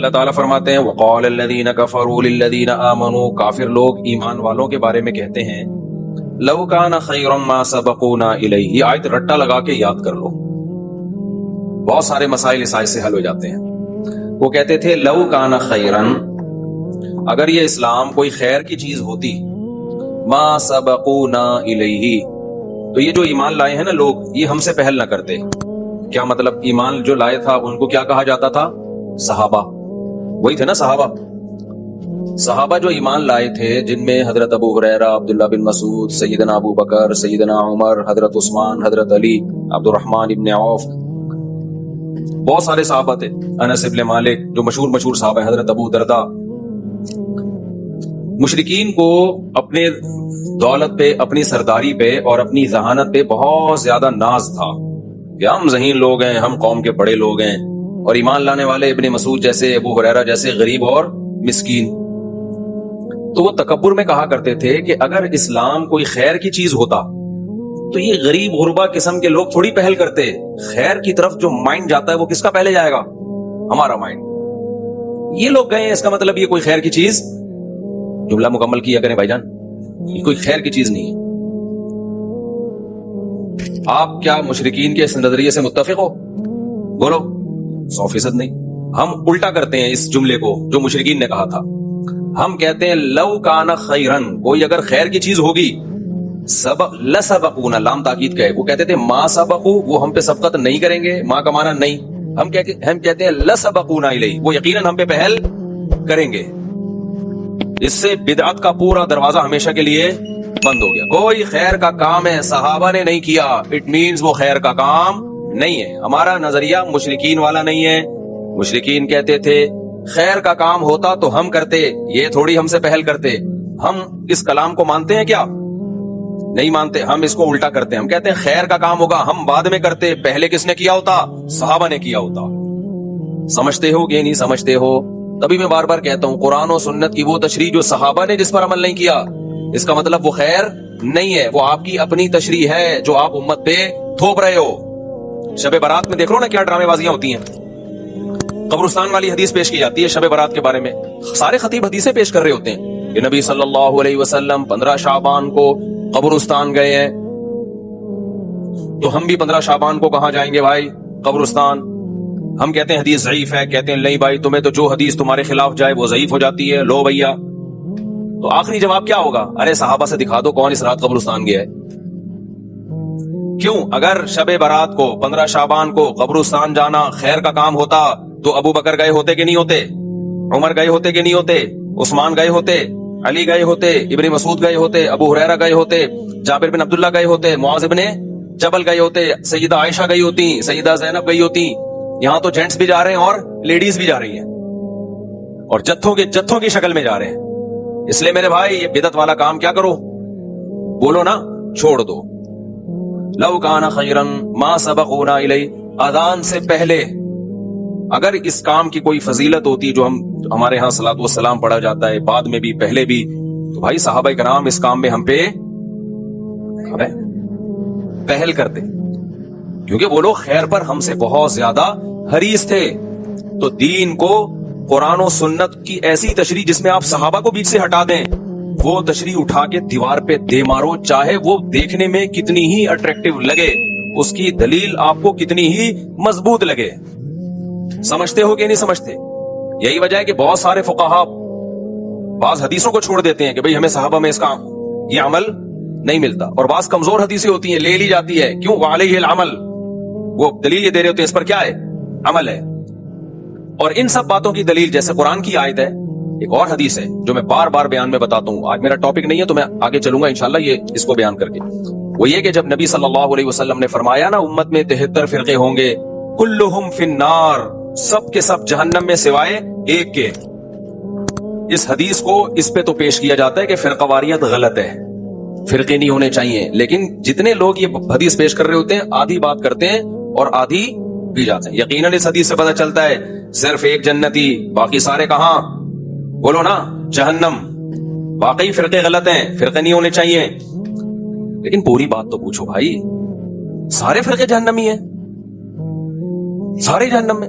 اللہ تعالیٰ فرماتے ہیں وقال الذین کفروا للذین آمنوا، کافر لوگ ایمان والوں کے بارے میں کہتے ہیں لو کان خیرا ما سبقونا الیہ، یہ آیت رٹا لگا کے یاد کر لو، بہت سارے مسائل اس آیت سے حل ہو جاتے ہیں۔ وہ کہتے تھے لو کان خیرا، اگر یہ اسلام کوئی خیر کی چیز ہوتی، ما سبقونا الیہ، تو یہ جو ایمان لائے ہیں نا لوگ، یہ ہم سے پہل نہ کرتے۔ کیا مطلب؟ ایمان جو لائے تھا ان کو کیا کہا جاتا تھا؟ صحابہ، وہی تھے نا صحابہ۔ صحابہ جو ایمان لائے تھے، جن میں حضرت ابو ہریرہ، عبداللہ بن مسعود، سیدنا ابو بکر، سیدنا عمر، حضرت عثمان، حضرت علی، عبد الرحمن ابن عوف، بہت سارے صحابہ تھے، انس ابن مالک جو مشہور صحابہ ہیں، حضرت ابو دردہ۔ مشرکین کو اپنے دولت پہ، اپنی سرداری پہ اور اپنی ذہانت پہ بہت زیادہ ناز تھا کہ ہم ذہین لوگ ہیں، ہم قوم کے بڑے لوگ ہیں، اور ایمان لانے والے ابن مسعود جیسے، ابو ہریرہ جیسے غریب اور مسکین۔ تو وہ تکبر میں کہا کرتے تھے کہ اگر اسلام کوئی خیر کی چیز ہوتا تو یہ غریب غربا قسم کے لوگ تھوڑی پہل کرتے۔ خیر کی طرف جو مائنڈ جاتا ہے وہ کس کا پہلے جائے گا؟ ہمارا مائنڈ۔ یہ لوگ گئے ہیں، اس کا مطلب یہ کوئی خیر کی چیز، جملہ مکمل کیا کریں بھائی جان، یہ کوئی خیر کی چیز نہیں ہے۔ آپ کیا مشرکین کے اس نظریے سے متفق ہو؟ بولو۔ 100% نہیں۔ ہم الٹا کرتے ہیں اس جملے کو جو مشرکین نے کہا تھا۔ ہم کہتے ہیں لو کان خیرن، کوئی اگر خیر کی چیز ہوگی، سبق لسبقونا، لام تاکید کا ہے۔ وہ کہتے تھے ما سبقو، وہ ہم پہ سبقت نہیں کریں گے، ما کا معنی نہیں۔ ہم کہتے ہیں لسبقونا الیہ، وہ یقیناً ہم پہ پہل کریں گے۔ اس سے بدعت کا پورا دروازہ ہمیشہ کے لیے بند ہو گیا۔ کوئی خیر کا کام ہے صحابہ نے نہیں کیا، اٹ مینز وہ خیر کا کام نہیں ہے۔ ہمارا نظریہ مشرکین والا نہیں ہے۔ مشرکین کہتے تھے خیر کا کام ہوتا تو ہم کرتے، یہ تھوڑی ہم سے پہل کرتے۔ ہم اس کلام کو مانتے ہیں کیا؟ نہیں مانتے۔ ہم اس کو الٹا کرتے ہیں، ہم کہتے ہیں خیر کا کام ہوگا ہم بعد میں کرتے، پہلے کس نے کیا ہوتا؟ صحابہ نے کیا ہوتا۔ سمجھتے ہو کہ نہیں سمجھتے ہو؟ تبھی میں بار بار کہتا ہوں قرآن و سنت کی وہ تشریح جو صحابہ نے جس پر عمل نہیں کیا، اس کا مطلب وہ خیر نہیں ہے، وہ آپ کی اپنی تشریح ہے جو آپ امت پہ تھوپ رہے ہو۔ شب برات میں دیکھ لو نا کیا ڈرامے بازیاں ہوتی ہیں۔ قبرستان والی حدیث پیش کی جاتی ہے شب برات کے بارے میں، سارے خطیب حدیثیں پیش کر رہے ہوتے ہیں کہ نبی صلی اللہ علیہ وسلم 15 شعبان کو قبرستان گئے ہیں، تو ہم بھی 15 شعبان کو کہاں جائیں گے بھائی؟ قبرستان۔ ہم کہتے ہیں حدیث ضعیف ہے، کہتے ہیں نہیں بھائی تمہیں تو جو حدیث تمہارے خلاف جائے وہ ضعیف ہو جاتی ہے، لو بھیا۔ تو آخری جواب کیا ہوگا؟ ارے صحابہ سے دکھا دو کون اس رات قبرستان گیا ہے۔ کیوں؟ اگر شب برات کو 15 شعبان کو قبرستان جانا خیر کا کام ہوتا تو ابو بکر گئے ہوتے کہ نہیں ہوتے؟ عمر گئے ہوتے کہ نہیں ہوتے؟ عثمان گئے ہوتے؟ علی گئے ہوتے؟ ابن مسعود گئے ہوتے؟ ابو ہریرہ گئے ہوتے؟ جابر بن عبداللہ گئے ہوتے؟ معاذ بن جبل گئے ہوتے؟ سیدہ عائشہ گئی ہوتی؟ سیدہ زینب گئی ہوتی؟ یہاں تو جینٹس بھی جا رہے ہیں اور لیڈیز بھی جا رہی ہیں، اور جتھوں کی شکل میں جا رہے ہیں۔ اس لیے میرے بھائی یہ بدعت والا کام کیا کرو؟ بولو نا، چھوڑ دو۔ لو کان خیرا ما سبقونا الیہ، اذان سے پہلے اگر اس کام کی کوئی فضیلت ہوتی جو ہمارے ہاں صلاۃ والسلام پڑھا جاتا ہے بعد میں بھی پہلے بھی، تو بھائی صحابہ کرام اس کام میں ہم پہ پہل کرتے، کیونکہ وہ لوگ خیر پر ہم سے بہت زیادہ حریص تھے۔ تو دین کو قرآن و سنت کی ایسی تشریح جس میں آپ صحابہ کو بیچ سے ہٹا دیں، وہ تشریح اٹھا کے دیوار پہ دے مارو، چاہے وہ دیکھنے میں کتنی ہی اٹریکٹیو لگے، اس کی دلیل آپ کو کتنی ہی مضبوط لگے۔ سمجھتے ہو کہ نہیں سمجھتے؟ یہی وجہ ہے کہ بہت سارے فقہا بعض حدیثوں کو چھوڑ دیتے ہیں کہ بھئی ہمیں صحابہ میں اس کا یہ عمل نہیں ملتا، اور بعض کمزور حدیثیں ہوتی ہیں لے لی جاتی ہے، کیوں؟ وعلیہ العمل، وہ دلیل یہ دے رہے ہوتے ہیں اس پر کیا ہے؟ عمل ہے۔ اور ان سب باتوں کی دلیل جیسے قرآن کی آیت ہے، ایک اور حدیث ہے جو میں بار بار بیان میں بتاتا ہوں، آج میرا ٹاپک نہیں ہے تو میں آگے چلوں گا انشاءاللہ یہ اس کو بیان کر کے، وہ یہ کہ جب نبی صلی اللہ علیہ وسلم نے فرمایا نا امت میں 73 فرقے ہوں گے، کلہم فی النار، سب کے سب جہنم میں سوائے ایک کے۔ اس حدیث کو اس پہ تو پیش کیا جاتا ہے کہ فرقہ واریت غلط ہے، فرقے نہیں ہونے چاہیے، لیکن جتنے لوگ یہ حدیث پیش کر رہے ہوتے ہیں آدھی بات کرتے ہیں اور آدھی بھی جاتے ہیں۔ یقیناً اس حدیث سے پتہ چلتا ہے صرف ایک جنتی، باقی سارے کہاں؟ بولو نا، جہنم۔ واقعی فرقے غلط ہیں، فرقے نہیں ہونے چاہیے، لیکن پوری بات تو پوچھو بھائی، سارے فرقے جہنمی ہیں؟ سارے جہنم میں؟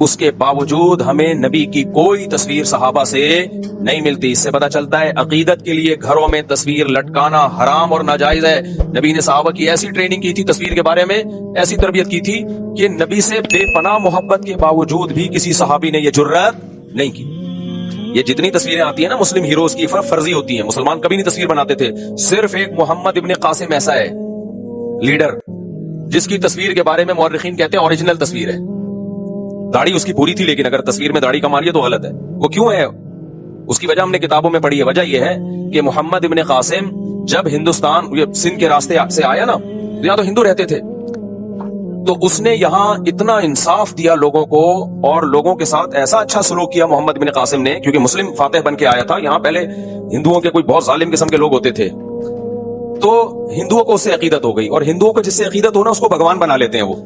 اس کے باوجود ہمیں نبی کی کوئی تصویر صحابہ سے نہیں ملتی. اس سے پتہ چلتا ہے عقیدت کے لیے گھروں میں تصویر لٹکانا حرام اور ناجائز ہے. نبی نے صحابہ کی ایسی ٹریننگ کی تھی تصویر کے بارے میں, ایسی تربیت کی تھی کہ نبی سے بے پناہ محبت کے باوجود بھی کسی صحابی نے یہ جرأت نہیں کی. یہ جتنی تصویریں آتی ہیں نا مسلم ہیروز کی فرضی ہوتی ہیں, مسلمان کبھی نہیں تصویر بناتے تھے. صرف ایک محمد ابن قاسم ایسا ہے لیڈر جس کی تصویر کے بارے میں مورخین کہتے ہیں اوریجنل تصویر ہے. داڑھی اس کی پوری تھی, لیکن اگر تصویر میں داڑھی کما لی تو غلط ہے. وہ کیوں ہے اس کی وجہ ہم نے کتابوں میں پڑھی ہے. وجہ یہ ہے کہ محمد ابن قاسم جب ہندوستان سندھ کے راستے سے آیا نا, یہاں تو ہندو رہتے تھے, تو اس نے یہاں اتنا انصاف دیا لوگوں کو اور لوگوں کے ساتھ ایسا اچھا سلوک کیا محمد بن قاسم نے, کیونکہ مسلم فاتح بن کے آیا تھا. یہاں پہلے ہندوؤں کے کوئی بہت ظالم قسم کے لوگ ہوتے تھے, تو ہندوؤں کو اس سے عقیدت ہو گئی, اور ہندوؤں کو جس سے عقیدت ہونا اس کو بھگوان بنا لیتے ہیں. وہ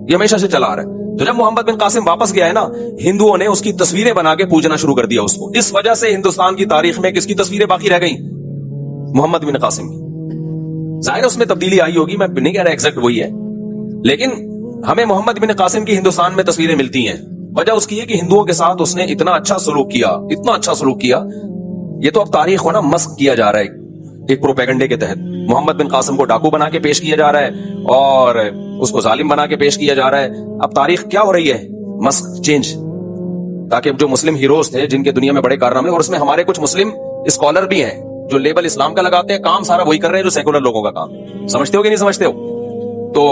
یہ ہمیشہ سے چلا آ رہا ہے. تو جب محمد بن قاسم واپس گیا ہے نا, ہندوؤں نے اس کی تصویریں بنا کے پوجنا شروع کر دیا اس کو. اس وجہ سے ہندوستان کی تاریخ میں کس کی تصویریں باقی رہ گئیں؟ محمد بن قاسم کی. ظاہر اس میں تبدیلی آئی ہوگی, میں نہیں کہہ رہا ایگزیکٹ وہی ہے, لیکن ہمیں محمد بن قاسم کی ہندوستان میں تصویریں ملتی ہیں. وجہ اس کی ہے کہ ہندوؤں کے ساتھ اس نے اتنا اچھا سلوک کیا, اتنا اچھا سلوک کیا. یہ تو اب تاریخ کو نا مسخ کیا جا رہا ہے ایک پروپیگنڈے کے تحت. محمد بن قاسم کو ڈاکو بنا کے پیش کیا جا رہا ہے اور اس کو ظالم بنا کے پیش کیا جا رہا ہے. اب تاریخ کیا ہو رہی ہے؟ مسخ, چینج, تاکہ جو مسلم ہیروز تھے جن کے دنیا میں بڑے کارنامے, اور اس میں ہمارے کچھ مسلم اسکالر بھی ہیں جو لیبل اسلام کا لگاتے ہیں, کام سارا وہی کر رہے ہیں جو سیکولر لوگوں کا کام. سمجھتے ہو کہ نہیں سمجھتے ہو؟ تو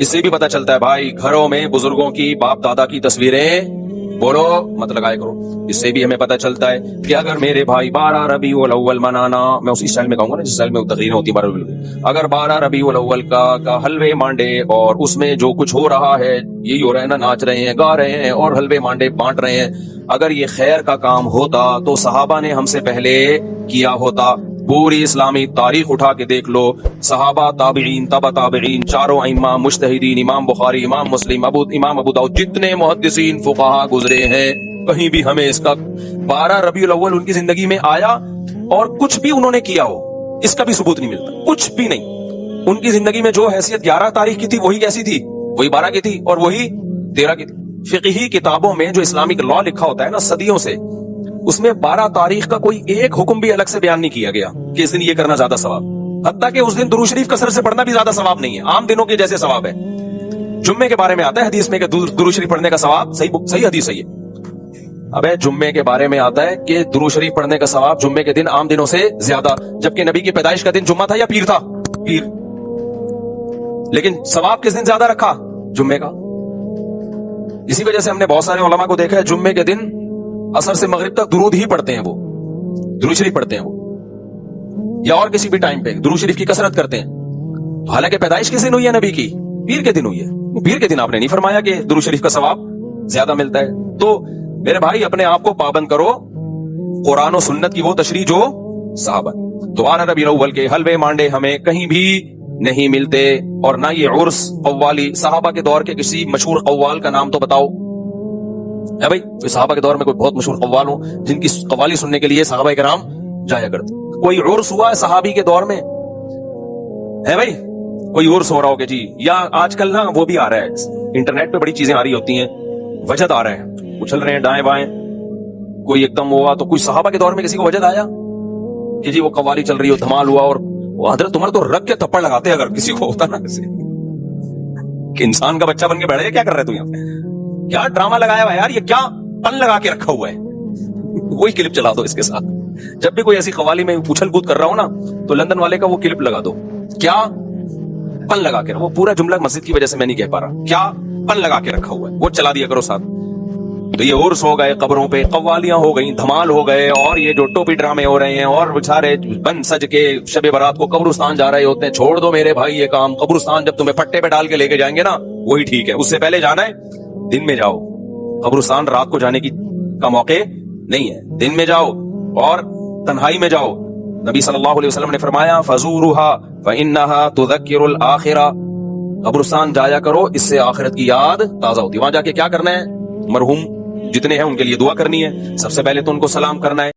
اس سے بھی پتا چلتا ہے بھائی گھروں میں بزرگوں کی باپ دادا کی تصویریں بولو مت لگائے کرو. اس سے بھی ہمیں پتا چلتا ہے کہ اگر میرے بھائی 12 ربیع الاول منانا, میں اسی اسٹائل میں کہوں گا نا جس اسٹائل میں تقریریں ہوتی ہیں, اگر 12 ربیع الاول کا حلوے مانڈے اور اس میں جو کچھ ہو رہا ہے, یہی ہو رہا ہے نا, ناچ رہے ہیں, گا رہے ہیں اور حلوے مانڈے بانٹ رہے ہیں, اگر یہ خیر کا کام ہوتا تو صحابہ نے ہم سے پہلے کیا ہوتا. پوری اسلامی تاریخ اٹھا کے دیکھ لو, صحابہ, تابعین, تبع تابعین, چاروں ائمہ, مجتہدین, امام بخاری, امام مسلم, امام ابو داؤد, جتنے محدثین فقہا گزرے ہیں, کہیں بھی ہمیں اس کا 12 ربیع الاول ان کی زندگی میں آیا اور کچھ بھی انہوں نے کیا ہو اس کا بھی ثبوت نہیں ملتا. کچھ بھی نہیں. ان کی زندگی میں جو حیثیت 11 تاریخ کی تھی وہی کیسی تھی؟ وہی 12 کی تھی اور وہی 13 کی تھی. فقہی کتابوں میں جو اسلامک لا لکھا ہوتا ہے نا صدیوں سے, اس میں 12 تاریخ کا کوئی ایک حکم بھی الگ سے بیان نہیں کیا گیا کہ اس دن یہ کرنا زیادہ ثواب, حتیٰ کہ اس دن درود شریف کثرت سے پڑھنا بھی زیادہ ثواب نہیں ہے, عام دنوں کے جیسے ثواب ہے. جمعے کے بارے میں آتا ہے حدیث میں کہ درود شریف پڑھنے کا ثواب, صحیح حدیث صحیح ہے. ابے جمعے کے بارے میں آتا ہے کہ درود شریف پڑھنے کا ثواب جمعے کے دن عام دنوں سے زیادہ, جبکہ نبی کی پیدائش کا دن جمعہ تھا یا پیر تھا؟ پیر. لیکن ثواب کس دن زیادہ رکھا؟ جمعے کا. اسی وجہ سے ہم نے بہت سارے علماء کو دیکھا ہے جمعے کے دن عصر سے مغرب تک درود ہی پڑھتے ہیں, وہ درود شریف پڑھتے ہیں, وہ یا اور کسی بھی ٹائم پہ درود شریف کی کثرت کرتے ہیں. حالانکہ پیدائش کس دن ہوئی ہے نبی کی؟ پیر کے دن ہوئی ہے. پیر کے دن آپ نے نہیں فرمایا کہ درود شریف کا ثواب زیادہ ملتا ہے. تو میرے بھائی اپنے آپ کو پابند کرو قرآن و سنت کی وہ تشریح جو صحابہ. 12 ربیع الاول کے حلوے مانڈے ہمیں کہیں بھی نہیں ملتے, اور نہ یہ عرس قوالی. صحابہ کے دور کے کسی مشہور قوال کا نام تو بتاؤ ہے بھائی, صحابہ کے دور میں کوئی بہت مشہور قوال ہو جن کی قوالی سننے کے لیے صحابہ کرام جایا کرتے. کوئی عرس ہوا ہے صحابی کے دور میں ہے بھائی؟ کوئی عرس ہو رہا ہو کہ جی, یا آج کل نا وہ بھی آ رہا ہے انٹرنیٹ پہ بڑی چیزیں آ رہی ہوتی ہیں, وجد آ رہے ہیں, اچھل رہے ہیں دائیں بائیں, کوئی ایک دم ہوا. تو کوئی صحابہ کے دور میں کسی کو وجد آیا کہ جی وہ قوالی چل رہی ہو, دھمال ہوا, اور وہ حضرت عمر تو رکھ کے تھپڑ لگاتے اگر کسی کو ہوتا نا ایسے کہ انسان کا بچہ بن کے بیٹھ گیا, کیا کر رہے تو یہاں پہ, کیا ڈرامہ لگایا ہوا یار, یہ کیا پن لگا کے رکھا ہوا ہے. وہی کلپ چلا دو اس کے ساتھ. جب بھی کوئی ایسی قوالی میں اچھل کود کر رہا ہو نا تو لندن والے کا وہ کلپ لگا دو, کیا پن لگا کے. وہ پورا جملہ مسجد کی وجہ سے میں نہیں کہہ پا رہا, کیا پن لگا کے رکھا ہوا ہے, وہ چلا دیا کرو ساتھ. تو یہ عرس ہو گئے, قبروں پہ قوالیاں ہو گئیں, دھمال ہو گئے, اور یہ جو ٹوپی ڈرامے ہو رہے ہیں, اور بچارے بن سج کے شب برات کو قبرستان جا رہے ہوتے ہیں. چھوڑ دو میرے بھائی یہ کام. قبرستان جب تمہیں پٹے پہ ڈال کے لے کے جائیں گے نا وہی ٹھیک ہے. اس سے پہلے جانا ہے دن میں جاؤ. قبرستان رات کو جانے کا موقع نہیں ہے, دن میں جاؤ اور تنہائی میں جاؤ. نبی صلی اللہ علیہ وسلم نے فرمایا فزورها فانها تذکر الاخرہ, قبرستان جایا کرو, اس سے آخرت کی یاد تازہ ہوتی ہے. وہاں جا کے کیا کرنا ہے؟ مرحوم جتنے ہیں ان کے لیے دعا کرنی ہے. سب سے پہلے تو ان کو سلام کرنا ہے.